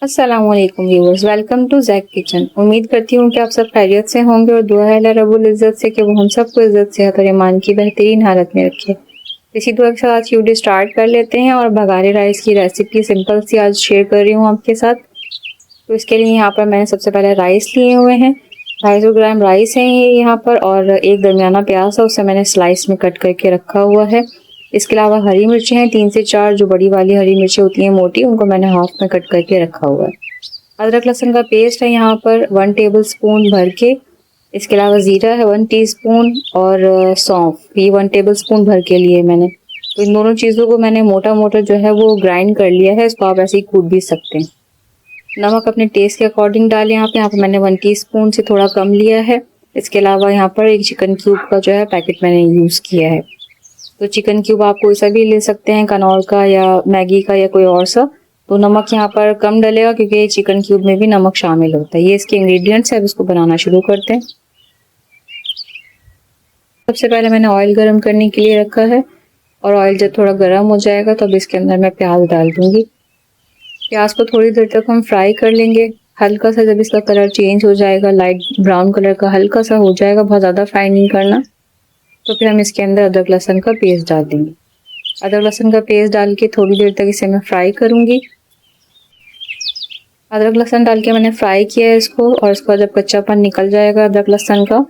अस्सलामुअलैकुम viewers, welcome to Jack kitchen. उम्मीद करती हूँ कि आप सब खैरियत से होंगे और दुआ है अल्लाह रब्बुल इज़्ज़त से कि वो हम सबको इज़्ज़त सेहत और ईमान की बेहतरीन हालत में रखे। इसी दुआ के साथ आज की वीडियो स्टार्ट कर लेते हैं और बघारे राइस की रेसिपी सिंपल सी आज शेयर कर रही हूँ आपके साथ। तो इसके लिए यहाँ पर मैंने सबसे पहले राइस लिए हुए हैं, 250 ग्राम राइस है ये यहाँ पर, और एक दरमियाना प्याज है उसे मैंने स्लाइस में कट करके रखा हुआ है। इसके अलावा हरी मिर्चें हैं 3 से 4, जो बड़ी वाली हरी मिर्चें होती हैं मोटी, उनको मैंने हाफ में कट करके रखा हुआ है। अदरक लहसुन का पेस्ट है यहाँ पर 1 टेबल स्पून भर के। इसके अलावा ज़ीरा है 1 टीस्पून और सौंफ ये 1 टेबल स्पून भर के लिए मैंने। तो इन दोनों चीज़ों को मैंने मोटा मोटा जो है वो ग्राइंड कर लिया है। इसको आप ऐसे ही कूट भी सकते हैं। नमक अपने टेस्ट के अकॉर्डिंग डालें। यहाँ पे मैंने 1 टीस्पून से थोड़ा कम लिया है। इसके अलावा यहाँ पर एक चिकन क्यूब का जो है पैकेट मैंने यूज़ किया है। तो चिकन क्यूब आप कोई सा भी ले सकते हैं, कनौर का या मैगी का या कोई और सा। तो नमक यहाँ पर कम डलेगा क्योंकि चिकन क्यूब में भी नमक शामिल होता है। ये इसके इंग्रेडिएंट्स है। अब इसको बनाना शुरू करते हैं। सबसे पहले मैंने ऑयल गर्म करने के लिए रखा है और ऑयल जब थोड़ा गर्म हो जाएगा तो अब इसके अंदर मैं प्याज डाल दूंगी। प्याज को थोड़ी देर तक हम फ्राई कर लेंगे। हल्का सा जब इसका कलर चेंज हो जाएगा, लाइट ब्राउन कलर का हल्का सा हो जाएगा, बहुत ज़्यादा फ्राई नहीं करना, तो फिर हम इसके अंदर अदरक लहसुन का पेस्ट डाल देंगे। अदरक लहसुन का पेस्ट डाल के थोड़ी देर तक इसे मैं फ्राई करूंगी। अदरक लहसुन डाल के मैंने फ्राई किया है इसको, और इसका जब कच्चापन निकल जाएगा अदरक लहसुन का,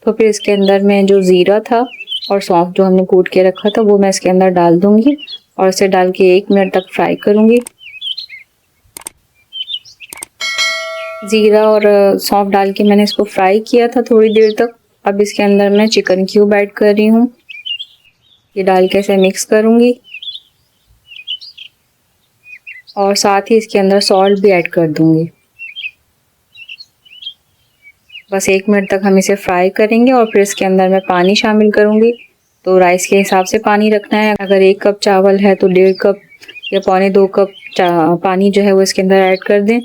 तो फिर इसके अंदर में जो ज़ीरा था और सौंफ जो हमने कूट के रखा था वो मैं इसके अंदर डाल दूंगी और इसे डाल के 1 मिनट तक फ्राई करूंगी। ज़ीरा और सौंफ डाल के मैंने इसको फ्राई किया था थोड़ी देर तक। अब इसके अंदर मैं चिकन क्यूब ऐड कर रही हूँ। ये डाल के इसे मिक्स करूंगी और साथ ही इसके अंदर सॉल्ट भी ऐड कर दूंगी। बस 1 मिनट तक हम इसे फ्राई करेंगे और फिर इसके अंदर मैं पानी शामिल करूंगी। तो राइस के हिसाब से पानी रखना है। अगर 1 कप चावल है तो 1.5 कप या 2.25 कप पानी जो है वो इसके अंदर ऐड कर दें।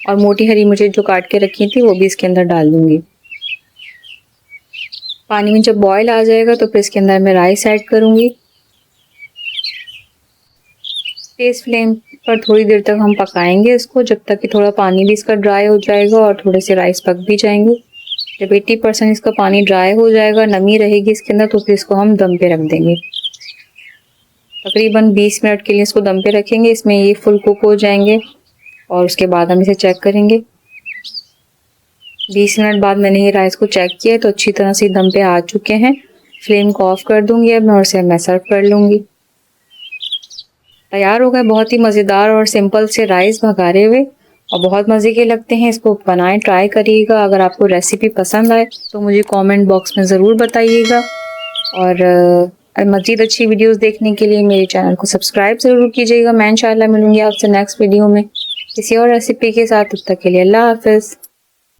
और मोटी हरी मिर्च जो काट के रखी थी वो भी इसके अंदर डाल दूंगी। पानी में जब बॉयल आ जाएगा तो फिर इसके अंदर मैं राइस ऐड करूंगी। तेज फ्लेम पर थोड़ी देर तक हम पकाएंगे इसको, जब तक कि थोड़ा पानी भी इसका ड्राई हो जाएगा और थोड़े से राइस पक भी जाएंगे। जब 80% इसका पानी ड्राई हो जाएगा, नमी रहेगी इसके अंदर, तो फिर इसको हम दम पे रख देंगे। तकरीबन 20 मिनट के लिए इसको दम पे रखेंगे। इसमें ये फुल कुक हो जाएंगे और उसके बाद हम इसे चेक करेंगे। 20 मिनट बाद मैंने ये राइस को चेक किया तो अच्छी तरह से दम पे आ चुके हैं। फ्लेम को ऑफ कर दूंगी अब मैं और इसे मैं सर्व कर लूँगी। तैयार हो गए बहुत ही मज़ेदार और सिंपल से राइस भगारे हुए, और बहुत मज़े के लगते हैं। इसको बनाएं, ट्राई करिएगा। अगर आपको रेसिपी पसंद आए तो मुझे कमेंट बॉक्स में ज़रूर बताइएगा। और मज़ीद अच्छी वीडियोस देखने के लिए मेरे चैनल को सब्सक्राइब ज़रूर कीजिएगा। मैं इंशाल्लाह मिलूँगी आपसे नेक्स्ट वीडियो में किसी और रेसिपी के साथ। तब तक के लिए अल्लाह हाफ़िज़।